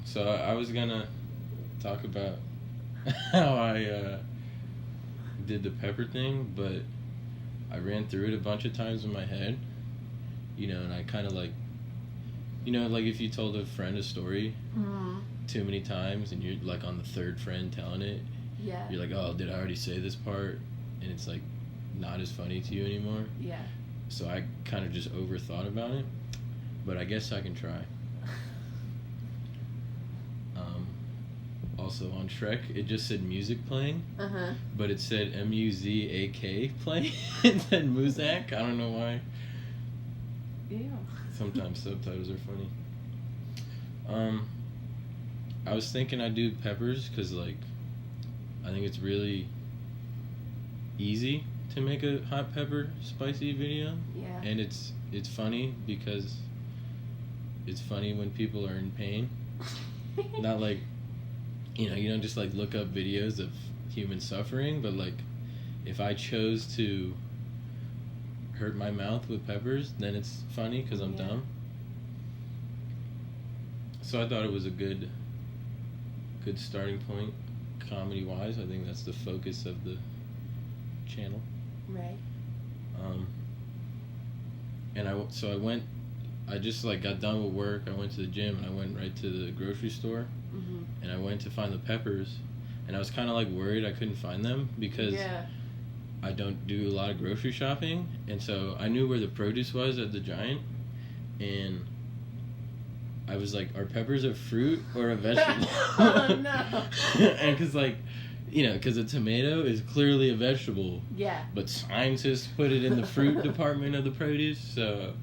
So I was gonna talk about how I did the pepper thing, but I ran through it a bunch of times in my head, and I kind of like, like if you told a friend a story too many times and you're like on the third friend telling it, you're like, oh, did I already say this part? And it's like not as funny to you anymore. Yeah. So I kind of just overthought about it, but I guess I can try. Also on Shrek, it just said music playing, but it said M-U-Z-A-K playing. It said Muzak. I don't know why. Yeah. Sometimes subtitles are funny. I was thinking I'd do peppers because, like, I think it's really easy to make a hot pepper spicy video. Yeah. And it's funny because it's funny when people are in pain. Not like, you don't just like look up videos of human suffering, but like if I chose to hurt my mouth with peppers, then it's funny because I'm dumb. So I thought it was a good starting point comedy wise. I think that's the focus of the channel. Right. And I just like got done with work. I went to the gym and I went right to the grocery store. And I went to find the peppers, and I was kind of like worried I couldn't find them because I don't do a lot of grocery shopping, and so I knew where the produce was at the Giant, and I was like, are peppers a fruit or a vegetable? Oh no. And because a tomato is clearly a vegetable. Yeah. But scientists put it in the fruit department of the produce, so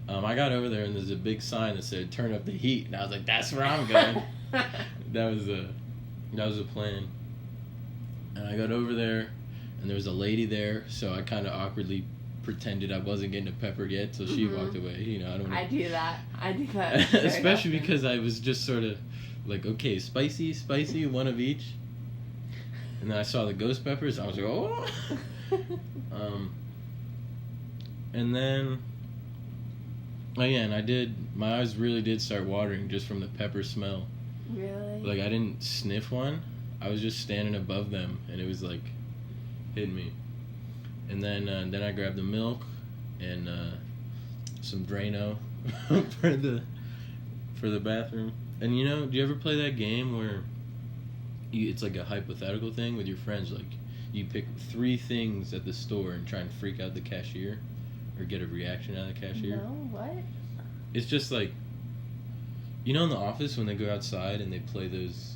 I got over there and there's a big sign that said "Turn up the heat," and I was like, "That's where I'm going." That was a plan. And I got over there, and there was a lady there, so I kind of awkwardly pretended I wasn't getting a pepper yet, so she walked away. I do that. Especially because I was just sort of like, okay, spicy, one of each. And then I saw the ghost peppers. I was like, oh. And then. Oh yeah, and my eyes really did start watering just from the pepper smell. Really? Like I didn't sniff one, I was just standing above them and it was like hitting me. And then I grabbed the milk and some Drano for the bathroom. And do you ever play that game where it's like a hypothetical thing with your friends, like you pick 3 things at the store and try and freak out the cashier? Or get a reaction out of the cashier? No, what? It's just like, in the office when they go outside and they play those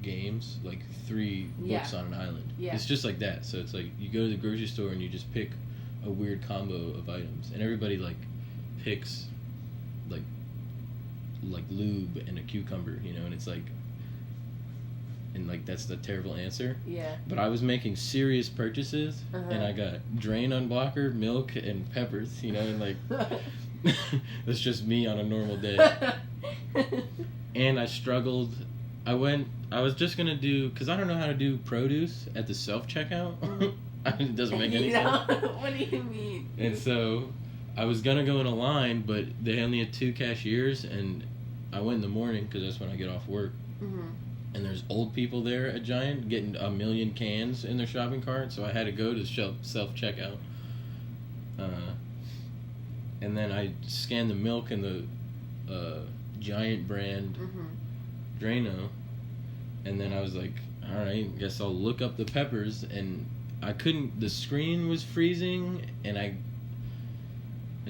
games, like 3 books on an island. Yeah. It's just like that. So it's like you go to the grocery store and you just pick a weird combo of items, and everybody like picks like lube and a cucumber, and it's like. And like that's the terrible answer. Yeah. But I was making serious purchases, and I got drain unblocker, milk, and peppers. And like that's just me on a normal day. And I struggled. I was just gonna do because I don't know how to do produce at the self checkout. It doesn't make any sense. What do you mean? And so I was gonna go in a line, but they only had 2 cashiers, and I went in the morning because that's when I get off work. And there's old people there at Giant getting a million cans in their shopping cart, so I had to go to self-checkout. And then I scanned the milk and the Giant brand Drano, and then I was like, all right, guess I'll look up the peppers, and I couldn't, the screen was freezing, and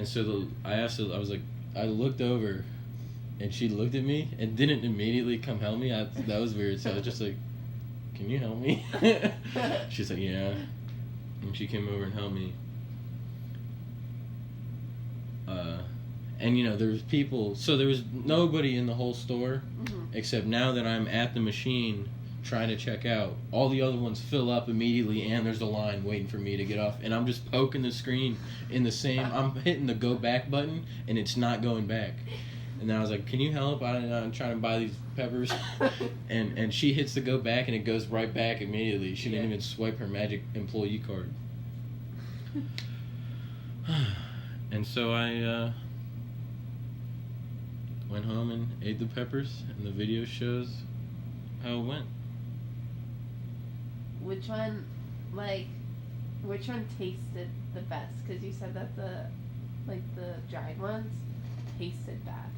so I asked her, I was like, I looked over, and she looked at me and didn't immediately come help me. That was weird. So I was just like, can you help me? She's like, yeah. And she came over and helped me. And there was people. So there was nobody in the whole store. Except now that I'm at the machine trying to check out, all the other ones fill up immediately and there's a line waiting for me to get off. And I'm just poking the screen I'm hitting the go back button and it's not going back. And then I was like, can you help? I'm trying to buy these peppers. and she hits the go back and it goes right back immediately. She didn't even swipe her magic employee card. And so went home and ate the peppers, and the video shows how it went. Which one tasted the best? Because you said that the dried ones tasted bad.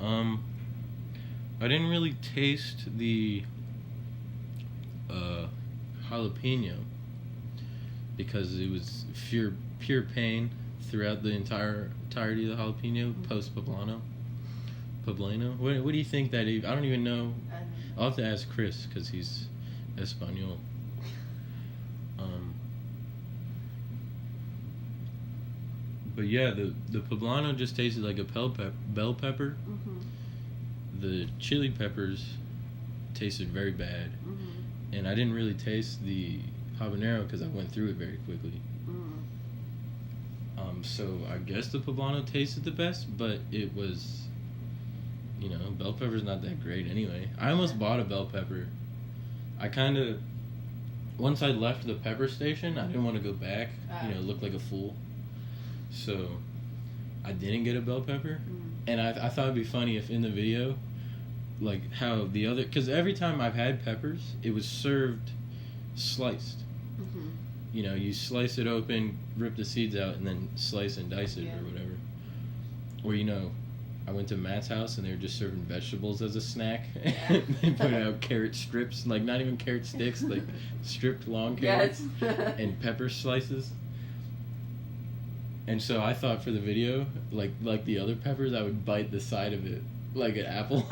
I didn't really taste the jalapeno because it was pure pain throughout the entirety of the jalapeno post poblano. What do you think that? I don't even know. I'll have to ask Chris because he's Espanol. But yeah, the poblano just tasted like a bell pepper. Mm-hmm. The chili peppers tasted very bad, and I didn't really taste the habanero because I went through it very quickly. So I guess the poblano tasted the best, but it was, bell pepper's not that great anyway. I almost bought a bell pepper. Once I left the pepper station, I didn't want to go back, look like a fool. So I didn't get a bell pepper. And I thought it'd be funny if in the video, like how the other, because every time I've had peppers, it was served sliced. Mm-hmm. You slice it open, rip the seeds out, and then slice and dice it or whatever. Or I went to Matt's house and they were just serving vegetables as a snack. Yeah. They put out carrot strips, like not even carrot sticks, like stripped long carrots and pepper slices. And so I thought for the video, like the other peppers, I would bite the side of it like an apple.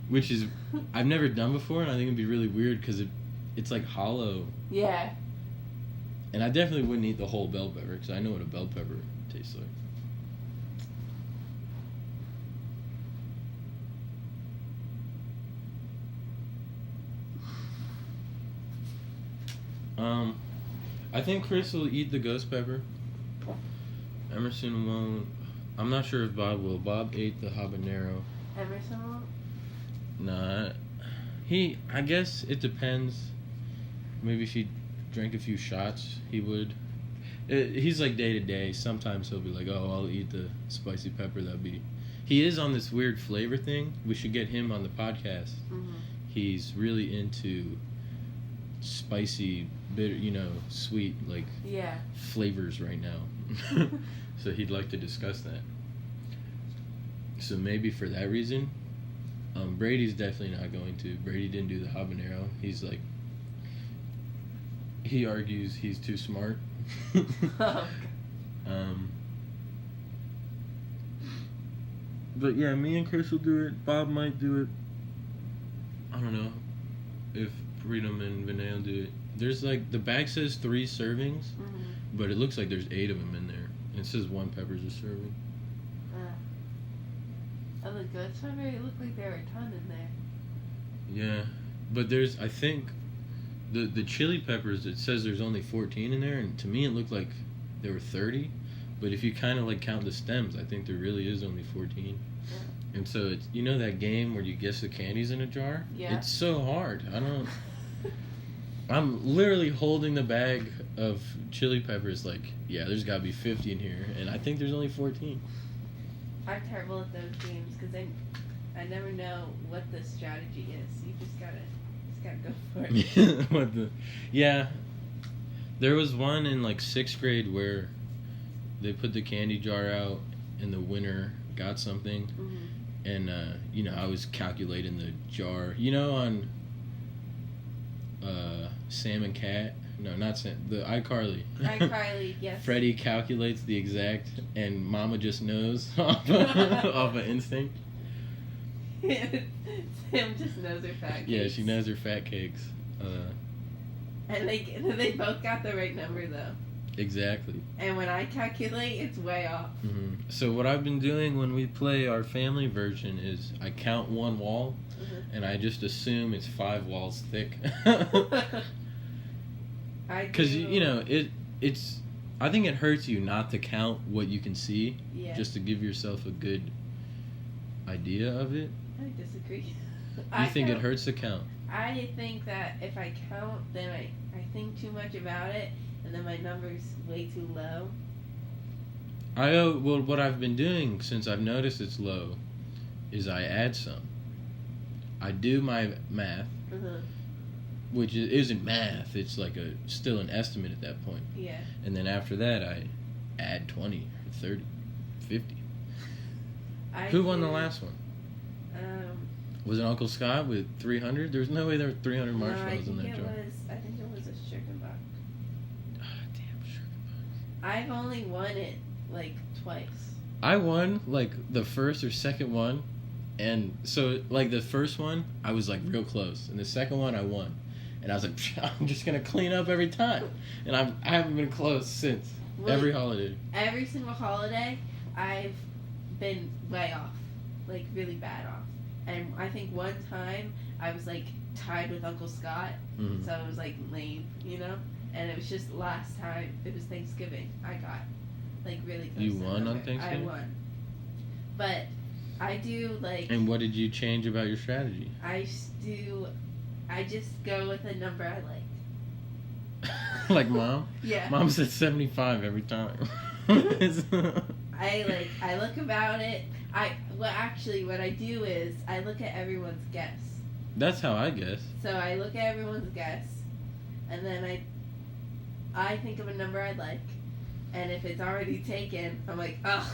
Which is, I've never done before, and I think it'd be really weird because it's like hollow. Yeah. And I definitely wouldn't eat the whole bell pepper because I know what a bell pepper tastes like. I think Chris will eat the ghost pepper. Emerson won't. I'm not sure if Bob will. Bob ate the habanero. Emerson won't? Nah. I guess it depends. Maybe if he drank a few shots, he would. He's like day to day. Sometimes he'll be like, oh, I'll eat the spicy pepper. He is on this weird flavor thing. We should get him on the podcast. Mm-hmm. He's really into spicy, bitter, sweet, flavors right now. So he'd like to discuss that. So maybe for that reason, Brady's definitely not going to. Brady didn't do the habanero. He's like, he argues he's too smart. But yeah, me and Chris will do it. Bob might do it. I don't know if Freedom and Vinay will do it. There's the bag says 3 servings, but it looks like there's 8 of them in there. And it says 1 pepper's a serving. Oh, the ghost pepper, it looked like there were a ton in there. Yeah, but there's, I think, the chili peppers, it says there's only 14 in there, and to me it looked like there were 30. But if you kind of count the stems, I think there really is only 14. Yeah. And so it's, that game where you guess the candies in a jar? Yeah. It's so hard. I'm literally holding the bag of chili peppers there's got to be 50 in here, and I think there's only 14. I'm terrible at those games because I never know what the strategy is. You just gotta go for it. Yeah, there was one in 6th grade where they put the candy jar out and the winner got something, and I was calculating the jar. On Sam and Cat. No, not Sam. The iCarly. iCarly, yes. Freddie calculates the exact, and Mama just knows off of instinct. Sam just knows her fat cakes. Yeah, she knows her fat cakes. And they both got the right number, though. Exactly. And when I calculate, it's way off. Mm-hmm. So what I've been doing when we play our family version is I count 1 wall, and I just assume it's 5 walls thick. Because it's. I think it hurts you not to count what you can see, just to give yourself a good idea of it. I disagree. You think it hurts to count? I think that if I count, then I think too much about it, and then my number's way too low. Well, what I've been doing since I've noticed it's low is I add some. I do my math, which isn't math. It's like still an estimate at that point. Yeah. And then after that, I add 20, 30, 50. Who won the last one? Was it Uncle Scott with 300? There's no way there were 300 marshmallows in that jar. I think it was a chicken buck. Ah, damn, chicken buck. I've only won it like twice. I won like the first or second one, and so like the first one I was like real close, and the second one I won, and I was like, I'm just gonna clean up every time, and I haven't been close since. Every holiday. Every single holiday, I've been way off, like really bad off. And I think one time I was like tied with Uncle Scott, so it was like lame, you know. And it was just last time. It was Thanksgiving. I got like really close. You won on Thanksgiving? I won, but I do like. And what did you change about your strategy? I just go with a number I like. Like Mom? Yeah. Mom said 75 every time. I look about it. What I do is I look at everyone's guess. That's how I guess. So I look at everyone's guess, and then I think of a number I like, and if it's already taken, I'm like, oh,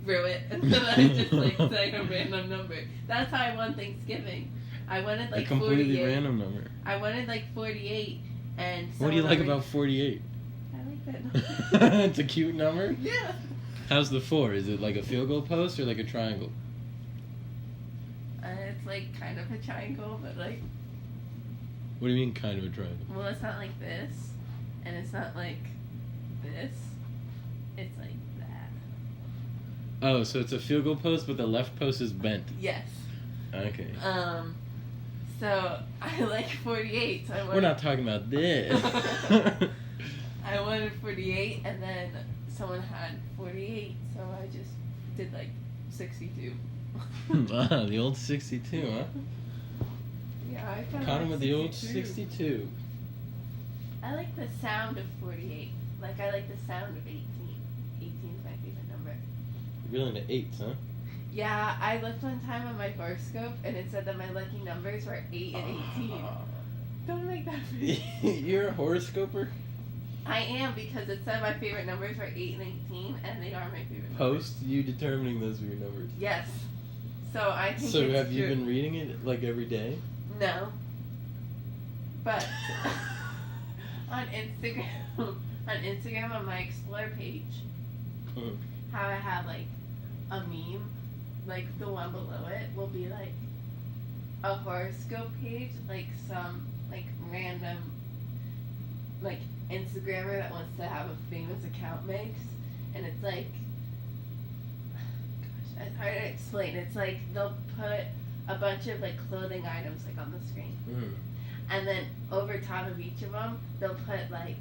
screw it, and then I just like say a random number. That's how I won Thanksgiving. I wanted like 48. A completely random number. I wanted like 48, and what do you like about 48? I like that number. It's a cute number? Yeah. How's the 4? Is it like a field goal post or like a triangle? It's like kind of a triangle, but like. What do you mean kind of a triangle? Well, it's not like this, and it's not like this. It's like that. Oh, so it's a field goal post, but the left post is bent. Yes. Okay. So I like 48. So we're not talking about this. I wanted 48, and then someone had 48, so I just did like 62. Wow, the old 62, huh? Yeah, I got Caught him with the old 62. I like the sound of 48. Like, I like the sound of 18. 18 is my favorite number. You're really into 8s, huh? Yeah, I looked one time on my horoscope, and it said that my lucky numbers were 8 and 18. Don't make that face. You're a horoscoper? I am, because it said my favorite numbers were 8 and 18, and they are my favorite numbers. Post you determining those were your numbers? Yes. So I think So it's have you true. been reading it, like, every day? No. But on Instagram on my Explore page, how I have, like, a meme, like, the one below it will be, like, a horoscope page, like, some, like, random, like, Instagrammer that wants to have a famous account makes, and it's like, gosh, it's hard to explain. It's like they'll put a bunch of like clothing items like on the screen, and then over top of each of them they'll put like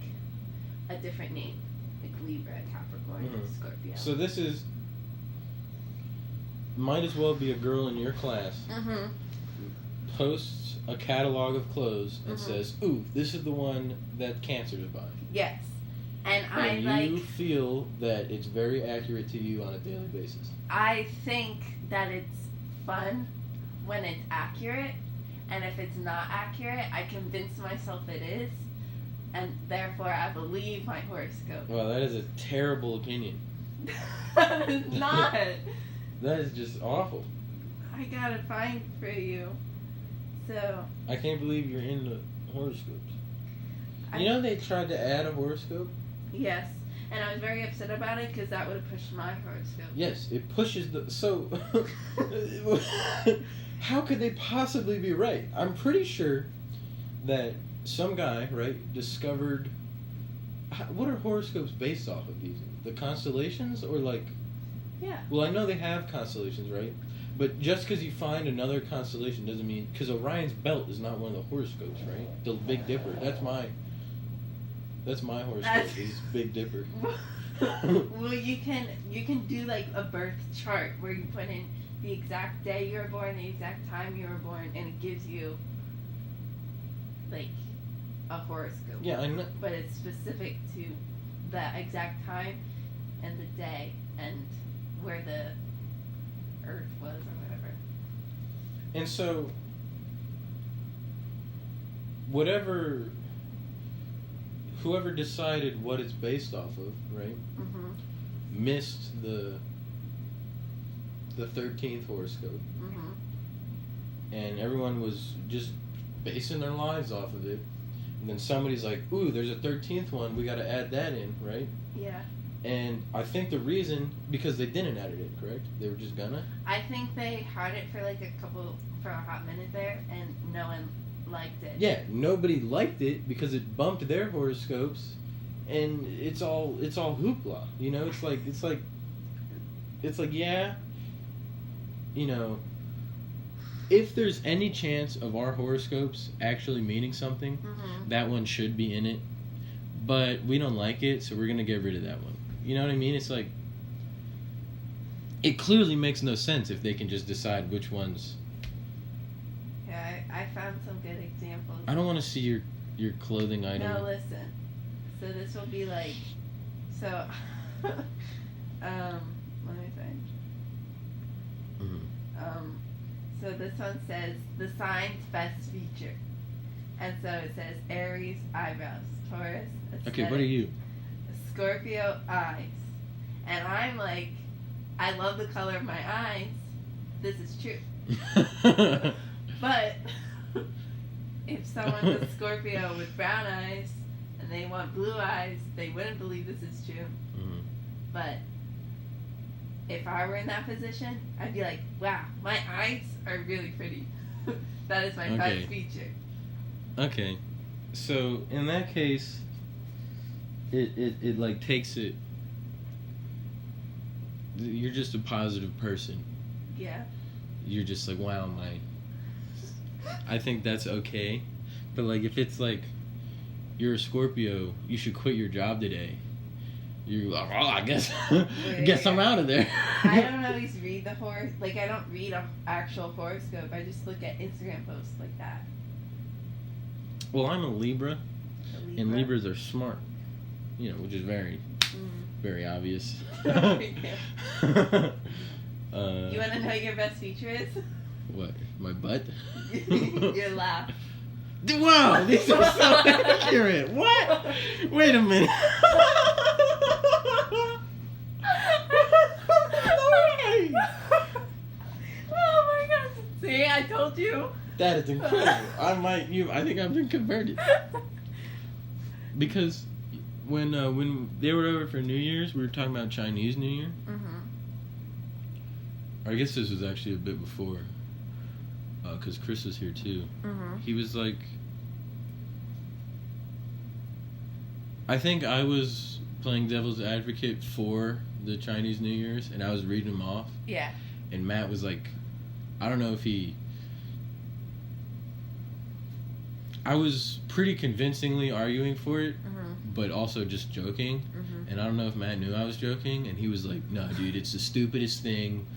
a different name, like Libra, Capricorn, Scorpio. So this might as well be a girl in your class. Posts a catalog of clothes and says, "Ooh, this is the one that Cancer's buying." Yes, and you feel that it's very accurate to you on a daily basis. I think that it's fun when it's accurate, and if it's not accurate, I convince myself it is, and therefore I believe my horoscope. Well, that is a terrible opinion. It's not. That is just awful. I gotta find for you. So. I can't believe you're into horoscopes. You know they tried to add a horoscope? Yes, and I was very upset about it because that would have pushed my horoscope. Yes, it pushes the... So, how could they possibly be right? I'm pretty sure that some guy, right, discovered... What are horoscopes based off of these? The constellations or like... Yeah. Well, I know they have constellations, right? But just because you find another constellation doesn't mean... Because Orion's belt is not one of the horoscopes, right? The Big Dipper. That's my horoscope. Is Big Dipper. Well, you can do like a birth chart where you put in the exact day you were born, the exact time you were born, and it gives you like a horoscope. Yeah, I know. But it's specific to that exact time, and the day and where the earth was or whatever. And so, whoever decided what it's based off of, right? Mm-hmm. Missed the 13th horoscope. Mm-hmm. And everyone was just basing their lives off of it. And then somebody's like, ooh, there's a 13th one, we got to add that in, right? Yeah. And I think the reason, because they didn't add it in, correct? They were just gonna? I think they had it for for a hot minute there, and no one liked it. Yeah, nobody liked it because it bumped their horoscopes, and it's all hoopla, you know? It's like, yeah, you know, if there's any chance of our horoscopes actually meaning something, Mm-hmm. that one should be in it. But we don't like it, so we're gonna get rid of that one. You know what I mean? It's like, it clearly makes no sense if they can just decide which ones. Yeah, I found some good examples. I don't want to see your clothing item. No, listen. So this will be like, so, let me find. Mm-hmm. So this one says the sign's best feature, and so it says Aries eyebrows, Taurus aesthetic, Okay, what are you? Scorpio eyes, and I'm like, I love the color of my eyes. This is true. But if someone's a Scorpio with brown eyes and they want blue eyes, they wouldn't believe this is true. Mm-hmm. But if I were in that position, I'd be like, wow, my eyes are really pretty. That is my best feature. Okay. So in that case, it like takes it, you're just a positive person. Yeah. You're just like, wow, I think that's okay. But like, if it's like, you're a Scorpio, you should quit your job today. You're like, oh, I guess I'm out of there. I don't always read the like, I don't read an actual horoscope. I just look at Instagram posts like that. Well, I'm a Libra, and Libras are smart. You know, which is very obvious. You want to know your best feature is? What? My butt? Your laugh. Wow, these are so accurate. What? Wait a minute. Oh my God! See, I told you. That is incredible. I think I've been converted. Because when they were over for New Year's, we were talking about Chinese New Year. Mm-hmm. I guess this was actually a bit before, because Chris was here too. Mm-hmm. He was like, I think I was playing devil's advocate for the Chinese New Year's, and I was reading them off. Yeah. And Matt was like, I don't know if I was pretty convincingly arguing for it, but also just joking. Mm-hmm. And I don't know if Matt knew I was joking, and he was like, no, dude, it's the stupidest thing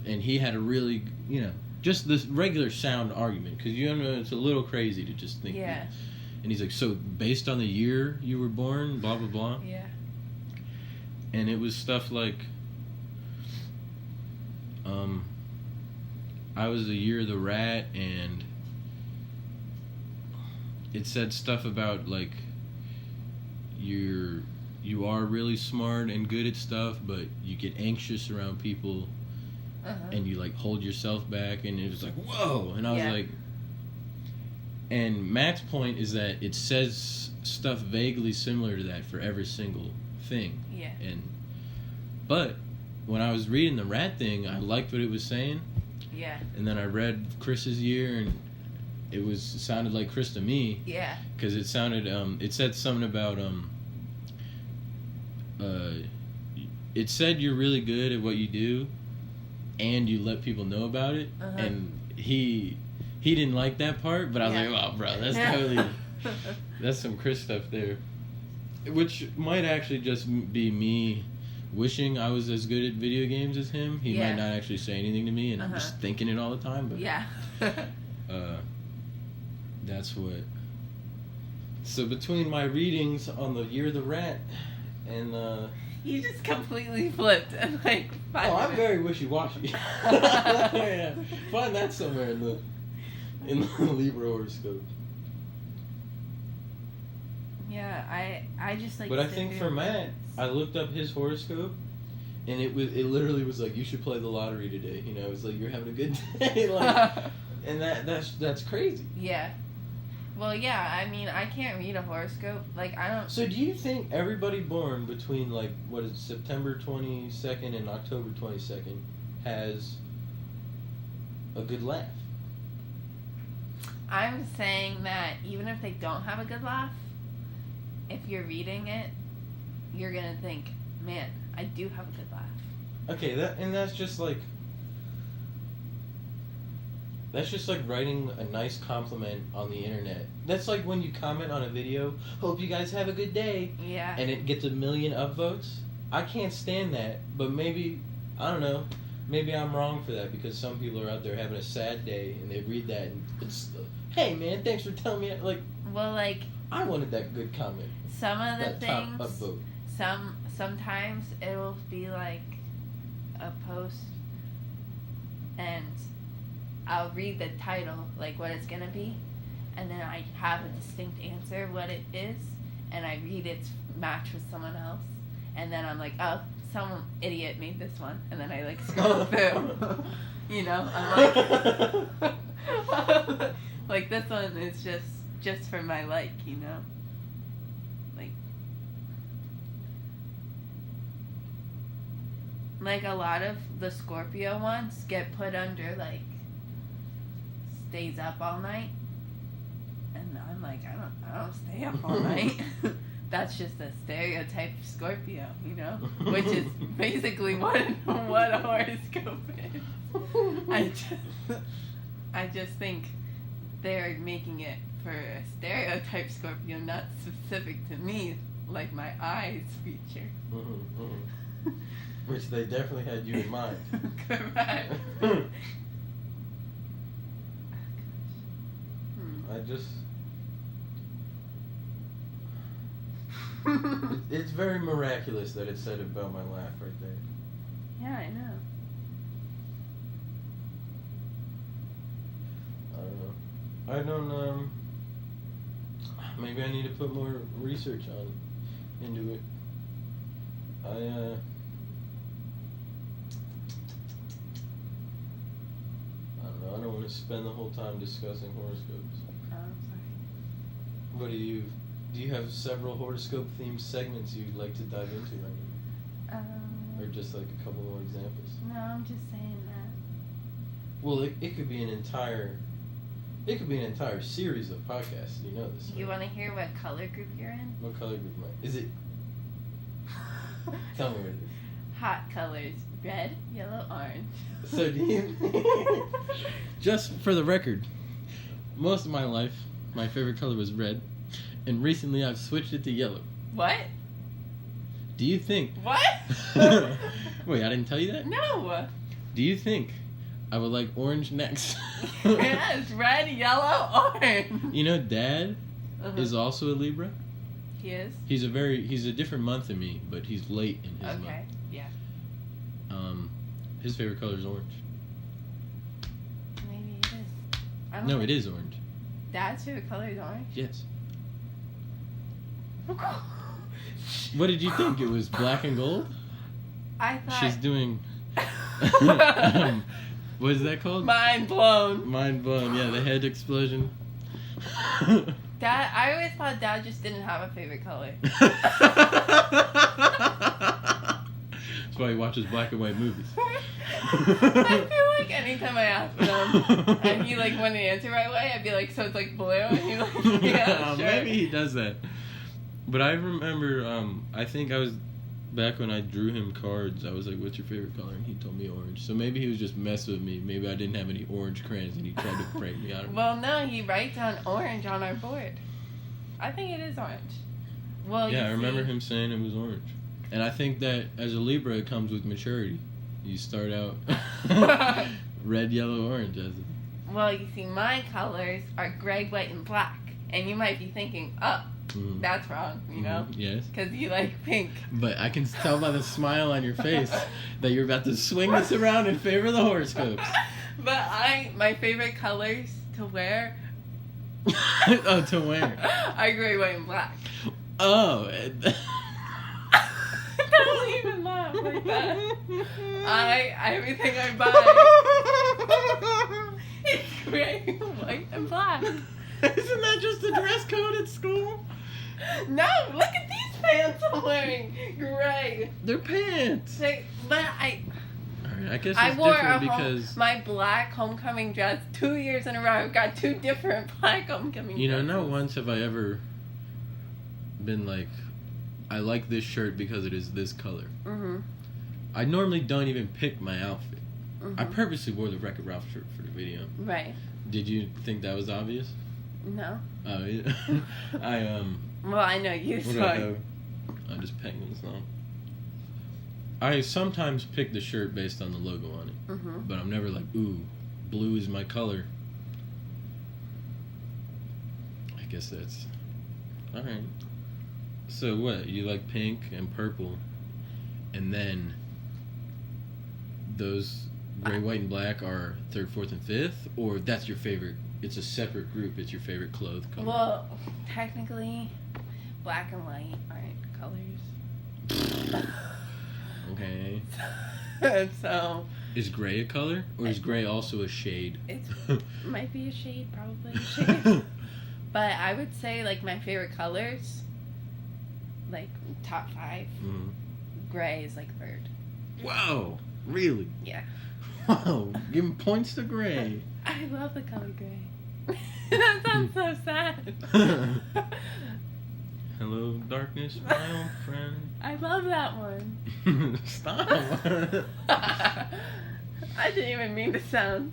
and he had a really, you know, just this regular sound argument, because you know it's a little crazy to just think. Yeah. And he's like, so based on the year you were born, blah blah blah. Yeah. And it was stuff like, I was the year of the rat, and it said stuff about like you are really smart and good at stuff, but you get anxious around people. And you like hold yourself back, and it was like, whoa. And I was like, and Matt's point is that it says stuff vaguely similar to that for every single thing. Yeah. But when I was reading the rat thing, I liked what it was saying. Yeah. And then I read Chris's year, and it sounded like Chris to me. Yeah. Because it sounded, it said something about, it said you're really good at what you do, and you let people know about it. And he didn't like that part, but I was like, oh, bro, that's totally, that's some Chris stuff there. Which might actually just be me wishing I was as good at video games as him. He might not actually say anything to me, and I'm just thinking it all the time. But that's what. So between my readings on the Year of the Rat and You just completely flipped and like. I'm very wishy-washy. Yeah. Find that somewhere in the Libra horoscope. Yeah, I just like. But I think for Matt, I looked up his horoscope, and it literally was like, you should play the lottery today. You know, it was like, you're having a good day, like, and that's crazy. Yeah. Well, yeah. I mean, I can't read a horoscope. Like, I don't. So do you think everybody born between like what is it, September 22nd and October 22nd has a good laugh? I'm saying that even if they don't have a good laugh, if you're reading it, you're gonna think, man, I do have a good laugh. Okay, that's just like writing a nice compliment on the internet. That's like when you comment on a video, hope you guys have a good day. Yeah. And it gets 1 million upvotes. I can't stand that, but maybe, I don't know, maybe I'm wrong for that because some people are out there having a sad day and they read that and it's, hey man, thanks for telling me, like, well, like, I wanted that good comment. Some of the that things, top upvote. Sometimes it'll be like a post and I'll read the title, like what it's gonna be, and then I have a distinct answer what it is, and I read its match with someone else, and then I'm like, oh, some idiot made this one, and then I like scroll through, you know, I'm like, like this one is just for my like, you know, like a lot of the Scorpio ones get put under like stays up all night, and I'm like, I don't stay up all night. That's just a stereotype of Scorpio, you know, which is basically what a horoscope is. I just think they're making it for a stereotype Scorpio, not specific to me, like my eyes feature. Mm-hmm, mm-hmm. Which they definitely had you in mind. Correct. I just... it's very miraculous that it said about my laugh right there. Yeah, I know. I don't, maybe I need to put more research into it. I don't know, I don't want to spend the whole time discussing horoscopes. Oh, I'm sorry. What do you have several horoscope themed segments you'd like to dive into right now? Or just like a couple more examples? No, I'm just saying that. Well, it could be an entire series of podcasts. You know this. You right? want to hear what color group you're in? What color group am I? Is it? Tell me what it is. Hot colors: red, yellow, orange. So do you? Just for the record, most of my life, my favorite color was red, and recently I've switched it to yellow. What? Do you think? What? Wait, I didn't tell you that? No. Do you think I would like orange next? Yes, red, yellow, orange. You know, Dad is also a Libra. He is? He's a different month than me, but he's late in his month. Okay, yeah. His favorite color is orange. Maybe it is. No, it is orange. Dad's favorite color is orange? Yes. What did you think? It was black and gold? I thought... She's doing... what is that called? Mind blown. Mind blown, yeah, the head explosion. Dad, I always thought Dad just didn't have a favorite color. That's why he watches black and white movies. I feel like anytime I ask him and he like wouldn't answer right away, I'd be like, so it's like blue? And he's like, yeah, sure. Maybe he does that. But I remember, I think I was, back when I drew him cards, I was like, what's your favorite color? And he told me orange. So maybe he was just messing with me. Maybe I didn't have any orange crayons and he tried to prank me out of it. Well, no, he writes on orange on our board. I think it is orange. Well, yeah, I remember him saying it was orange. And I think that as a Libra, it comes with maturity. You start out red, yellow, orange. Well, you see, my colors are gray, white, and black. And you might be thinking, oh, That's wrong, you know? Yes. Because you like pink. But I can tell by the smile on your face that you're about to swing this around in favor of the horoscopes. But my favorite colors to wear Oh, to wear. are gray, white, and black. Oh. Don't even laugh like that. Everything I buy is gray, white, and black. Isn't that just the dress code at school? No, look at these pants I'm wearing. Gray. They're pants. I guess it's I wore different because my black homecoming dress 2 years in a row. I've got 2 different black homecoming dresses. not once have I ever been like, I like this shirt because it is this color. I normally don't even pick my outfit. I purposely wore the Wreck-It Ralph shirt for the video. Right. Did you think that was obvious? No. Oh, yeah. Well, I know you What do saw I it. have? Oh, just penguins now. I sometimes pick the shirt based on the logo on it. But I'm never like, ooh, blue is my color. I guess that's... Alright. So what? You like pink and purple. And then those gray, white, and black are 3rd, 4th, and 5th? Or that's your favorite... It's a separate group. It's your favorite clothes color. Well, technically, black and white aren't colors. Okay. So... Is gray a color? Or is gray also a shade? It might be a shade, probably a shade. But I would say, like, my favorite colors, like, top 5, gray is, like, 3rd. Whoa! Really? Yeah. Wow! Giving points to gray. I love the color gray. That sounds so sad. Hello, darkness, my old friend. I love that one. Stop. I didn't even mean to sound.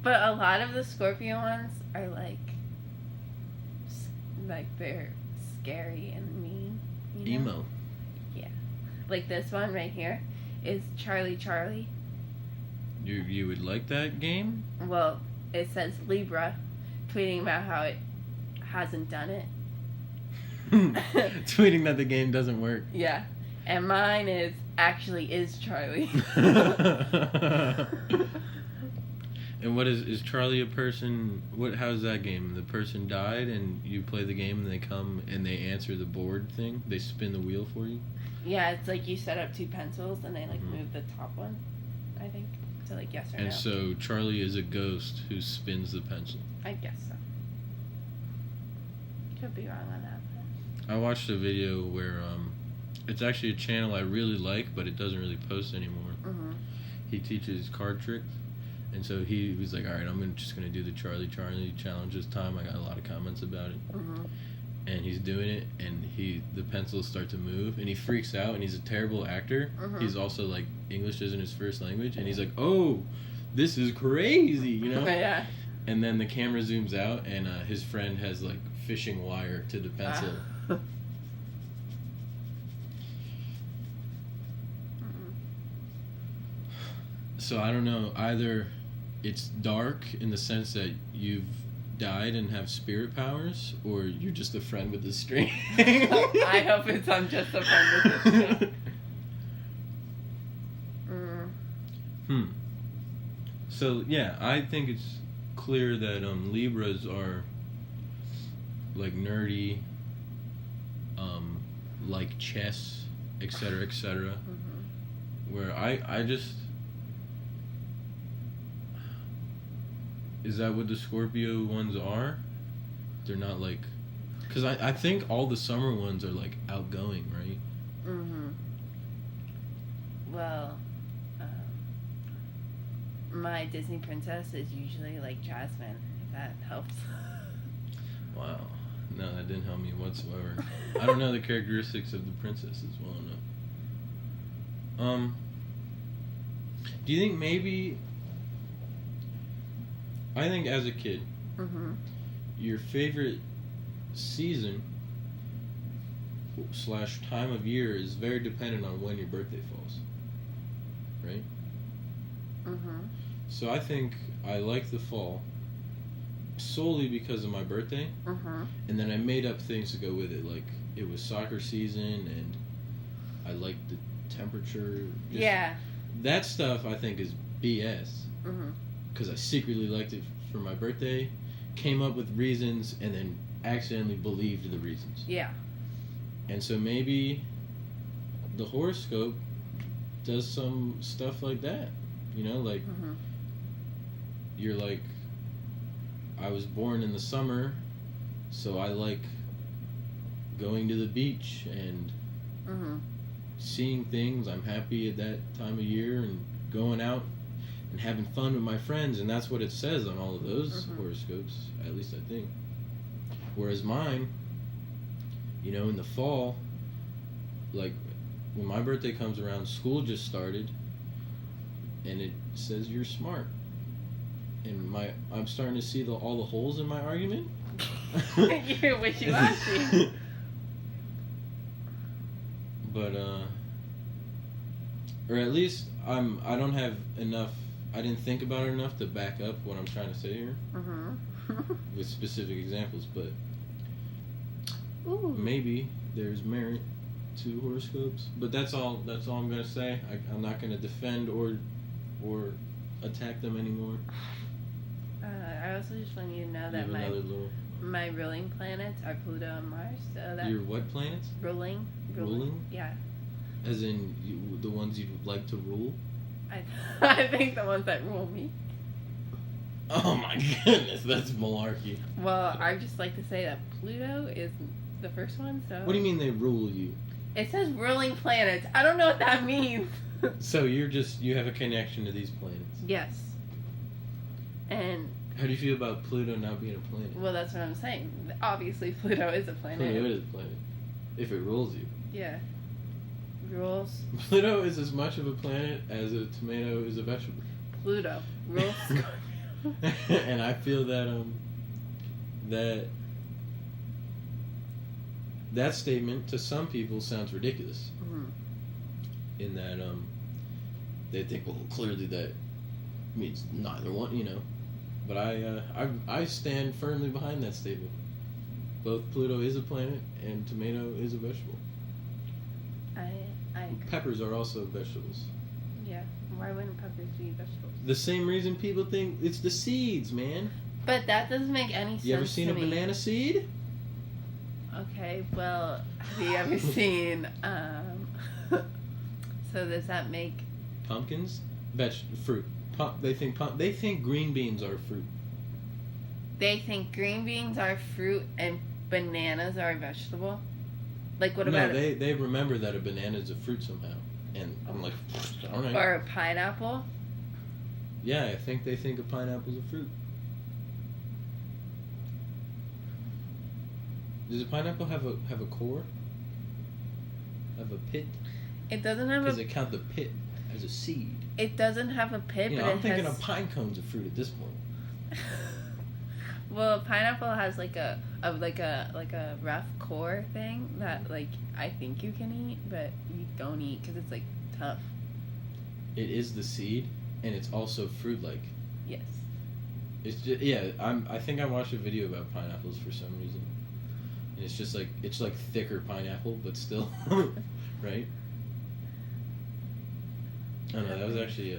But a lot of the Scorpio ones are like they're scary and mean. You know? Emo. Yeah. Like this one right here is Charlie Charlie. You would like that game? Well, it says Libra, tweeting about how it hasn't done it. Tweeting that the game doesn't work. Yeah. And mine actually is Charlie. And what is Charlie a person? How's that game? The person died and you play the game and they come and they answer the board thing? They spin the wheel for you? Yeah, it's like you set up 2 pencils and they like move the top one, I think. So like yes or no. And so Charlie is a ghost who spins the pencil. I guess so. Could be wrong on that. But... I watched a video where it's actually a channel I really like, but it doesn't really post anymore. He teaches card tricks, and so he was like, "All right, I'm just gonna do the Charlie Charlie challenge this time." I got a lot of comments about it, and he's doing it, and the pencils start to move, and he freaks out, and he's a terrible actor. He's also like English isn't his first language, and he's like, "Oh, this is crazy," you know? Yeah. And then the camera zooms out, and his friend has like fishing wire to the pencil. So I don't know, either it's dark in the sense that you've died and have spirit powers, or you're just a friend with the string. I hope I'm just a friend with the string. So yeah, I think it's clear that Libras are like nerdy, like chess, etc., etc. Where I just... Is that what the Scorpio ones are? They're not like... Because I think all the summer ones are like outgoing, right? Well, my Disney princess is usually like Jasmine, if that helps. Wow. No, that didn't help me whatsoever. I don't know the characteristics of the princesses well enough. Do you think maybe... I think as a kid, your favorite season / time of year is very dependent on when your birthday falls, right? So I think I like the fall solely because of my birthday, and then I made up things to go with it. Like it was soccer season, and I liked the temperature. Yeah. That stuff I think is BS. Because I secretly liked it for my birthday, came up with reasons, and then accidentally believed the reasons. Yeah. And so maybe the horoscope does some stuff like that. You know, like you're like, I was born in the summer, so I like going to the beach and seeing things. I'm happy at that time of year and going out and having fun with my friends, and that's what it says on all of those horoscopes, at least I think. Whereas mine, you know, in the fall, like when my birthday comes around, school just started, and it says you're smart, and I'm starting to see all the holes in my argument. You're wishy-washy. But or at least I don't have enough. I didn't think about it enough to back up what I'm trying to say here with specific examples. But maybe there's merit to horoscopes. But that's all I'm gonna say. I'm not gonna defend or attack them anymore. I also just want you to know that my ruling planets are Pluto and Mars. So that your what planets? Ruling. Yeah. As in the ones you'd like to rule? I think the ones that rule me. Oh my goodness, that's malarkey. Well, I just like to say that Pluto is the first one, so... What do you mean they rule you? It says ruling planets. I don't know what that means. So you have a connection to these planets? Yes. And... How do you feel about Pluto not being a planet? Well, that's what I'm saying. Obviously, Pluto is a planet. Pluto is a planet. If it rules you. Yeah. Rules. Pluto is as much of a planet as a tomato is a vegetable. Pluto rules. And I feel that that statement to some people sounds ridiculous. In that they think, well, clearly that means neither one, you know. But I stand firmly behind that statement. Both Pluto is a planet and tomato is a vegetable. I agree. Peppers are also vegetables. Yeah. Why wouldn't peppers be vegetables? The same reason people think it's the seeds, man. But that doesn't make any sense. You ever seen a banana seed? Okay, well, have you ever seen so does that make pumpkins? Fruit. They think green beans are fruit. They think green beans are fruit and bananas are a vegetable? Like, what about... No, they remember that a banana is a fruit somehow. And I'm like, all right. Or a pineapple? Yeah, I think they think a pineapple's a fruit. Does a pineapple have a core? Have a pit? It doesn't have Does it count the pit as a seed? It doesn't have a pit, but I'm thinking a pine cone's a fruit at this point. Well, a pineapple has like a rough core thing that like I think you can eat, but you don't eat because it's like tough. It is the seed, and it's also fruit-like. Yes. It's just, I think I watched a video about pineapples for some reason, and it's like thicker pineapple, but still, right? Oh no, that was actually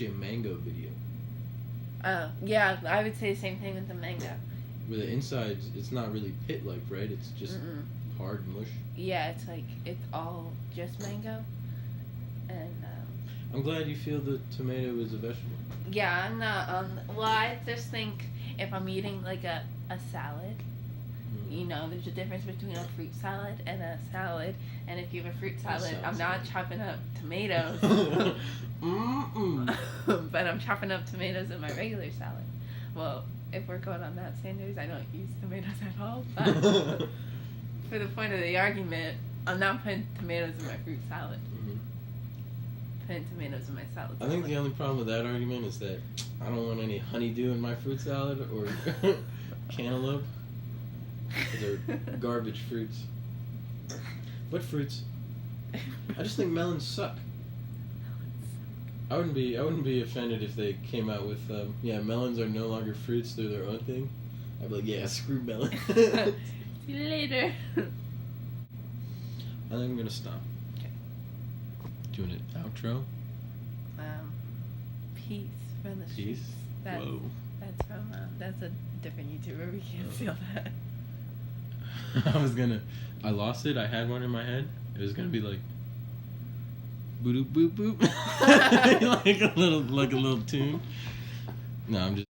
a mango video. Oh, yeah, I would say the same thing with the mango. Where the insides, it's not really pit-like, right? It's just hard mush. Yeah, it's all just mango. And, I'm glad you feel the tomato is a vegetable. Yeah, I'm not, well, I just think if I'm eating, like, a salad, you know, there's a difference between a fruit salad and a salad. And if you have a fruit salad, I'm not chopping up tomatoes. But I'm chopping up tomatoes in my regular salad. Well, if we're going on that standards, I don't use tomatoes at all. But for the point of the argument, I'm not putting tomatoes in my fruit salad. Putting tomatoes in my salad. I think the only problem with that argument is that I don't want any honeydew in my fruit salad or cantaloupe. They're garbage fruits. What fruits? I just think melons suck. I wouldn't be offended if they came out with melons are no longer fruits, they're their own thing. I'd be like, yeah, screw melon. See you later. I think I'm gonna stop. Okay. Doing an outro. Peace from the Peace. streets. That's, Whoa. That's from that's a different YouTuber. We can't steal that. I lost it. I had one in my head. It was gonna be like, boop boop boop. like a little tune. No, I'm just.